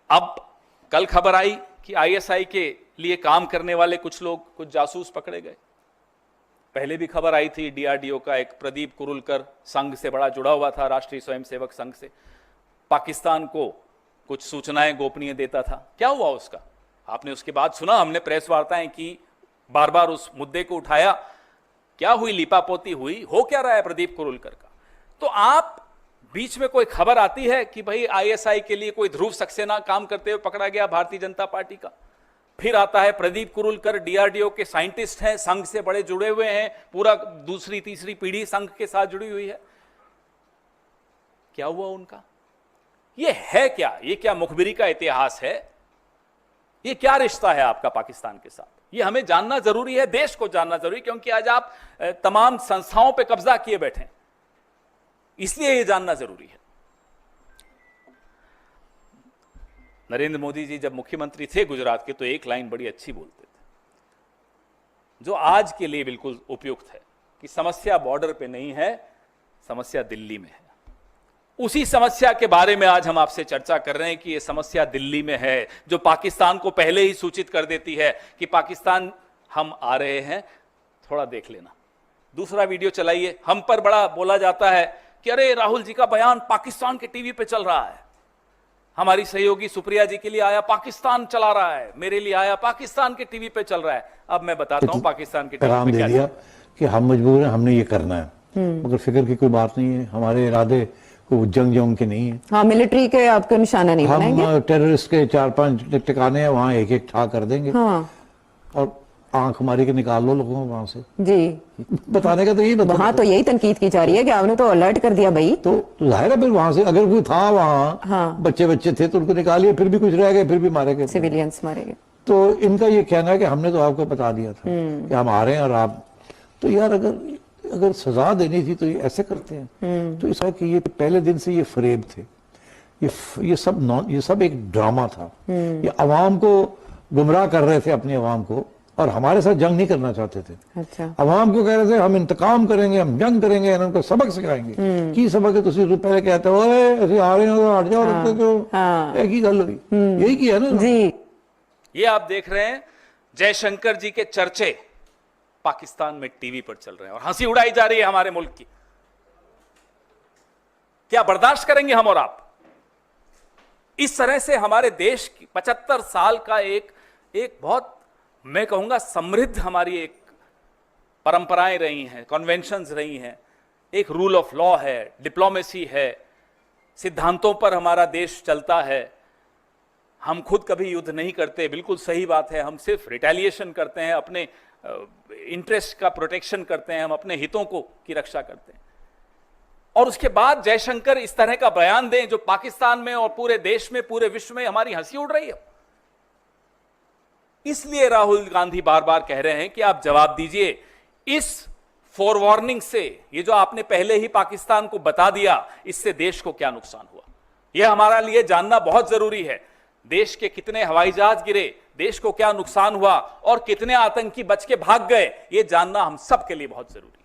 अब कल खबर आई कि आईएसआई के लिए काम करने वाले कुछ लोग, कुछ जासूस पकड़े गए। पहले भी खबर आई थी, डीआरडीओ का एक प्रदीप कुरुलकर संघ से बड़ा जुड़ा हुआ था, राष्ट्रीय स्वयंसेवक संघ से, पाकिस्तान को कुछ सूचनाएं गोपनीय देता था। क्या हुआ उसका? आपने उसके बाद सुना, हमने प्रेस वार्ताएं की, बार बार उस मुद्दे को उठाया। क्या हुई? लिपापोती हुई? हो क्या रहा है प्रदीप कुरुलकर का? तो आप बीच में कोई खबर आती है कि भाई आईएसआई के लिए कोई ध्रुव सक्सेना काम करते हुए पकड़ा गया भारतीय जनता पार्टी का, फिर आता है प्रदीप कुरुलकर डीआरडीओ के साइंटिस्ट हैं, संघ से बड़े जुड़े हुए हैं, पूरा दूसरी तीसरी पीढ़ी संघ के साथ जुड़ी हुई है। क्या हुआ उनका? ये है क्या? ये क्या मुखबिरी का इतिहास है? ये क्या रिश्ता है आपका पाकिस्तान के साथ? ये हमें जानना जरूरी है, देश को जानना जरूरी, क्योंकि आज आप तमाम संस्थाओं पे कब्जा किए बैठे हैं, इसलिए ये जानना जरूरी है। नरेंद्र मोदी जी जब मुख्यमंत्री थे गुजरात के, तो एक लाइन बड़ी अच्छी बोलते थे, जो आज के लिए बिल्कुल उपयुक्त है, कि समस्या बॉर्डर पे नहीं है, समस्या दिल्ली में है। उसी समस्या के बारे में आज हम आपसे चर्चा कर रहे हैं कि यह समस्या दिल्ली में है, जो पाकिस्तान को पहले ही सूचित कर देती है कि पाकिस्तान हम आ रहे हैं, थोड़ा देख लेना। दूसरा वीडियो चलाइए। हम पर बड़ा बोला जाता है कि अरे राहुल जी का बयान पाकिस्तान के टीवी पे चल रहा है, हमारी सहयोगी सुप्रिया जी के लिए आया पाकिस्तान चला रहा है, मेरे लिए आया पाकिस्तान के टीवी पे चल रहा है। अब मैं बताता हूं पाकिस्तान के टीवी पे क्या दिया कि हम मजबूर हैं, हमने ये करना है, मगर फिक्र की कोई बात नहीं है, हमारे इरादे को जंग के नहीं है। हाँ, मिलिट्री के आपके निशाना नहीं बनाएंगे, हम टेररिस्ट के 4-5 ठिकाने हैं, वहाँ एक एक ठा कर देंगे। हाँ। और आंख मारी के निकाल लो लोगों को वहां से। जी, बताने का तो यही वहाँ तो यही तनकीद की जा रही है कि आपने तो अलर्ट कर दिया भाई। तो जाहिर है फिर वहां से अगर कोई था वहाँ, हाँ। बच्चे थे तो उनको निकालिए, फिर भी कुछ रह गए, फिर भी मारे गए, सिविलियंस मारे गए। तो इनका ये कहना है कि हमने तो आपको बता दिया था कि हम आ रहे हैं और आप, तो यार अगर सजा देनी थी तो ये ऐसे करते हैं। तो इसका कि ये पहले दिन से ये फरेब थे, ये सब एक ड्रामा था। ये अवाम को गुमराह कर रहे थे, अपनी अवाम को, और हमारे साथ जंग नहीं करना चाहते थे। अच्छा। अवाम को कह रहे थे हम इंतकाम करेंगे, हम जंग करेंगे, उनको सबक सिखाएंगे। की सबक है? तुम पहले कहते हो ऐसे आ रहे हो तो हट जाओ, रखते क्यों? एक ही गल हुई, यही किया ना जी। ये आप देख रहे हैं जयशंकर जी के चर्चे पाकिस्तान में टीवी पर चल रहे हैं और हंसी उड़ाई जा रही है हमारे मुल्क की। क्या बर्दाश्त करेंगे हम और आप? इस तरह से हमारे देश की 75 साल का एक बहुत, मैं कहूंगा, समृद्ध हमारी एक परंपराएं रही हैं, कन्वेंशंस रही हैं, एक रूल ऑफ लॉ है, डिप्लोमेसी है, सिद्धांतों पर हमारा देश चलता है। हम खुद कभी युद्ध नहीं करते, बिल्कुल सही बात है, हम सिर्फ रिटेलिएशन करते हैं, अपने इंटरेस्ट का प्रोटेक्शन करते हैं, हम अपने हितों की रक्षा करते हैं। और उसके बाद जयशंकर इस तरह का बयान दें जो पाकिस्तान में और पूरे देश में, पूरे विश्व में हमारी हंसी उड़ रही है। इसलिए राहुल गांधी बार बार कह रहे हैं कि आप जवाब दीजिए इस फोरवार्निंग से, ये जो आपने पहले ही पाकिस्तान को बता दिया, इससे देश को क्या नुकसान हुआ। यह हमारा लिए जानना बहुत जरूरी है। देश के कितने हवाई जहाज गिरे, देश को क्या नुकसान हुआ और कितने आतंकी बच के भाग गए, यह जानना हम सब के लिए बहुत जरूरी है।